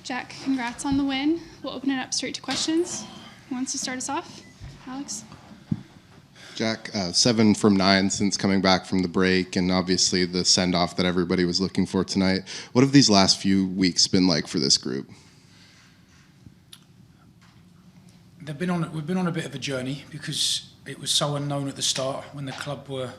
Jack, congrats on the win. We'll open it up straight to questions. Who wants to start us off? Alex? Jack, 7 from 9 since coming back from the break, and obviously the send-off that everybody was looking for tonight. What have these last few weeks been like for this group? We've been on a bit of a journey because it was so unknown at the start when the club were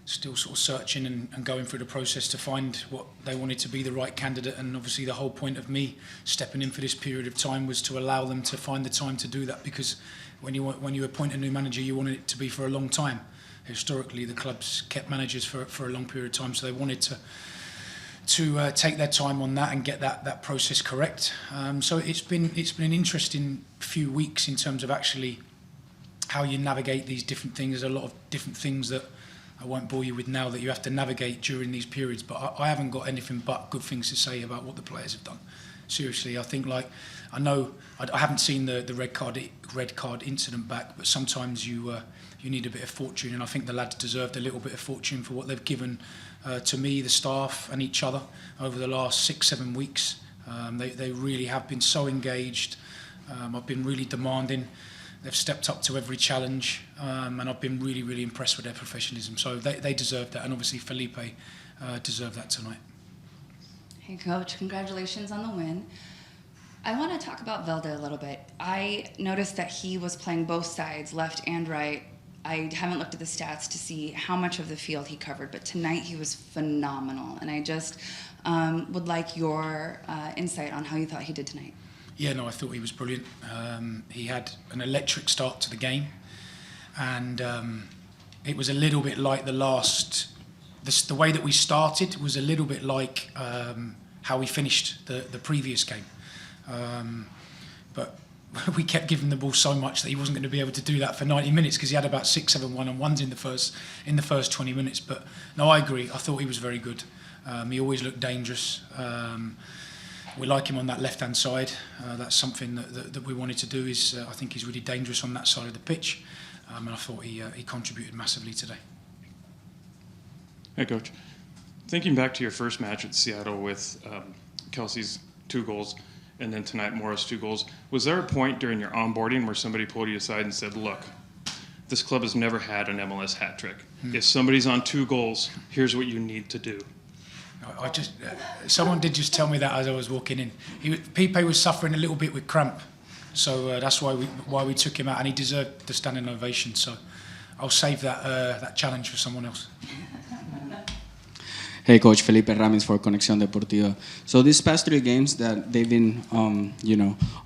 still sort of searching and going through the process to find what they wanted to be the right candidate. And obviously the whole point of me stepping in for this period of time was to allow them to find the time to do that, because when you appoint a new manager, you want it to be for a long time. Historically, the club's kept managers for a long period of time, so they wanted to take their time on that and get that process correct. So it's been an interesting few weeks in terms of actually how you navigate these different things. There's a lot of different things that I won't bore you with now that you have to navigate during these periods, but I haven't got anything but good things to say about what the players have done. Seriously, I think, like, I know I haven't seen the red card incident back, but sometimes you need a bit of fortune, and I think the lads deserved a little bit of fortune for what they've given to me, the staff, and each other over the last 6-7 weeks. They really have been so engaged. I've been really demanding. They've stepped up to every challenge, and I've been really, really impressed with their professionalism. So they deserve that, and obviously Felipe deserved that tonight. Hey, Coach, congratulations on the win. I want to talk about Velde a little bit. I noticed that he was playing both sides, left and right. I haven't looked at the stats to see how much of the field he covered, but tonight he was phenomenal. And I just would like your insight on how you thought he did tonight. Yeah, no, I thought he was brilliant. He had an electric start to the game, and it was a little bit like the way that we started was a little bit like how we finished the previous game. But we kept giving the ball so much that he wasn't going to be able to do that for 90 minutes because he had about 6-7 one-on-ones in the first 20 minutes. But no, I agree. I thought he was very good. He always looked dangerous. We like him on that left-hand side. That's something that we wanted to do. I think he's really dangerous on that side of the pitch, and I thought he contributed massively today. Hey, Coach. Thinking back to your first match at Seattle with Kelsey's 2 goals, and then tonight Morris 2 goals, was there a point during your onboarding where somebody pulled you aside and said, "Look, this club has never had an MLS hat trick. If somebody's on 2 goals, here's what you need to do"? Someone did just tell me that as I was walking in. Pipe was suffering a little bit with cramp, so that's why we took him out, and he deserved the standing ovation. So I'll save that challenge for someone else. Hey, Coach, Felipe Ramis for Conexión Deportiva. So these past 3 games that they've been,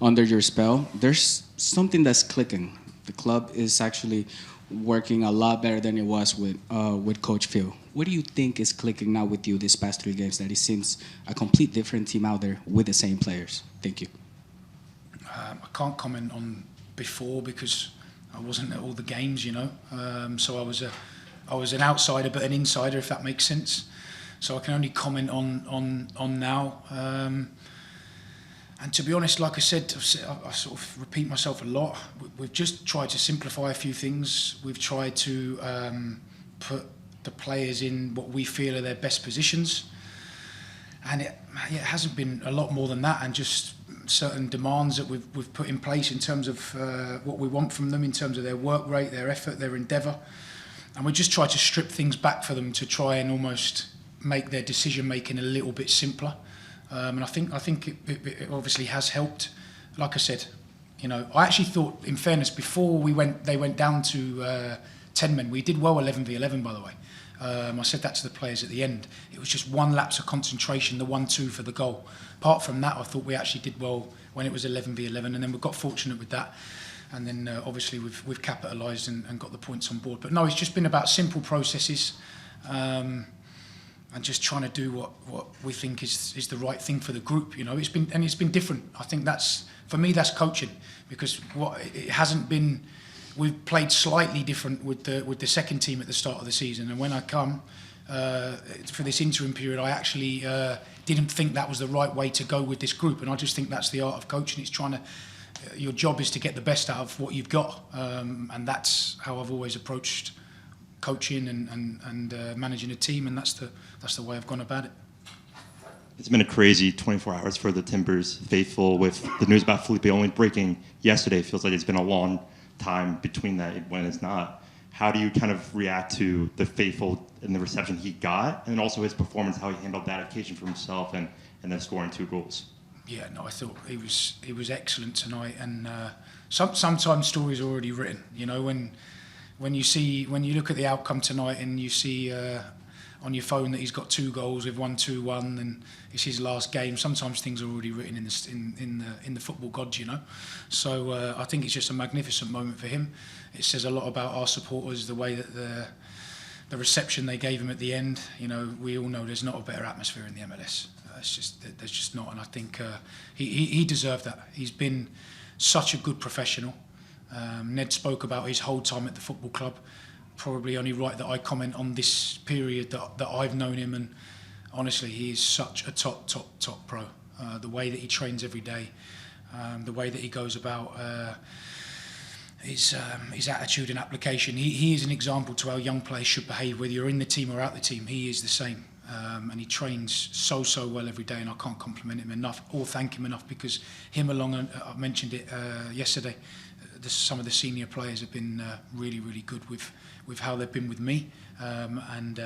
under your spell, there's something that's clicking. The club is actually working a lot better than it was with Coach Phil. What do you think is clicking now with you these past 3 games that it seems a complete different team out there with the same players? Thank you. I can't comment on before because I wasn't at all the games, so I was an outsider but an insider, if that makes sense. So I can only comment on now. And to be honest, like I said, I sort of repeat myself a lot. We've just tried to simplify a few things. We've tried to put the players in what we feel are their best positions. And it hasn't been a lot more than that, and just certain demands that we've put in place in terms of what we want from them, in terms of their work rate, their effort, their endeavour. And we just try to strip things back for them to try and almost make their decision making a little bit simpler, and I think it obviously has helped. Like I said, I actually thought, in fairness, before they went down to 10 men, we did well 11v11, by the way. I said that to the players at the end. It was just one lapse of concentration, the 1-2 for the goal. Apart from that, I thought we actually did well when it was 11v11, and then we got fortunate with that. And then obviously we've capitalised and got the points on board. But no, it's just been about simple processes. And just trying to do what we think is the right thing for the group. It's been different. I think for me that's coaching, because it hasn't been. We've played slightly different with the second team at the start of the season, and when I come for this interim period, I actually didn't think that was the right way to go with this group, and I just think that's the art of coaching. It's trying to. Your job is to get the best out of what you've got, and that's how I've always approached coaching and managing a team, and that's the way I've gone about it. It's been a crazy 24 hours for the Timbers faithful with the news about Felipe only breaking yesterday. It feels like it's been a long time between that when it's not. How do you kind of react to the faithful and the reception he got, and also his performance, how he handled that occasion for himself and then scoring 2 goals? Yeah, no, I thought he was excellent tonight, and sometimes stories are already written. You know, when you look at the outcome tonight and you see on your phone that he's got 2 goals, we've won 2-1, and it's his last game. Sometimes things are already written in the football gods, you know. So I think it's just a magnificent moment for him. It says a lot about our supporters, the way that the reception they gave him at the end. You know, we all know there's not a better atmosphere in the MLS. There's just not, and I think he deserved that. He's been such a good professional. Ned spoke about his whole time at the football club. Probably only right that I comment on this period that I've known him, and honestly, he is such a top pro. The way that he trains every day, the way that he goes about his attitude and application. He is an example to how young players should behave, whether you're in the team or out the team. He is the same, and he trains so well every day, and I can't compliment him enough or thank him enough, because him along, I mentioned it yesterday, some of the senior players have been really good with how they've been with me, and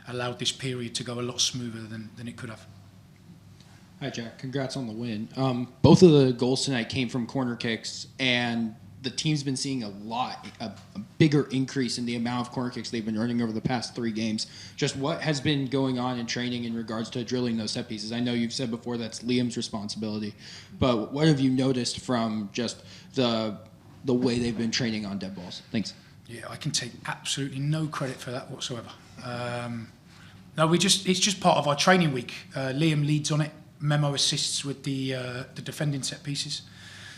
allowed this period to go a lot smoother than it could have. Hi, Jack. Congrats on the win. Both of the goals tonight came from corner kicks, and the team's been seeing a bigger increase in the amount of corner kicks they've been earning over the past 3 games. Just what has been going on in training in regards to drilling those set pieces? I know you've said before that's Liam's responsibility, but what have you noticed from just the way they've been training on dead balls? Thanks. Yeah, I can take absolutely no credit for that whatsoever. No, it's just part of our training week. Liam leads on it. Memo assists with the defending set pieces.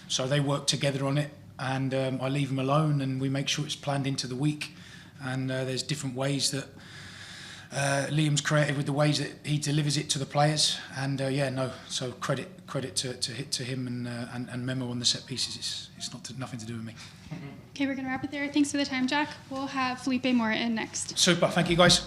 So they work together on it, and I leave them alone, and we make sure it's planned into the week. And there's different ways that Liam's creative with the ways that he delivers it to the players. And so credit to him and Memo on the set pieces. It's nothing to do with me. Okay, we're going to wrap it there. Thanks for the time, Jack. We'll have Felipe Mora in next. Super. Thank you, guys.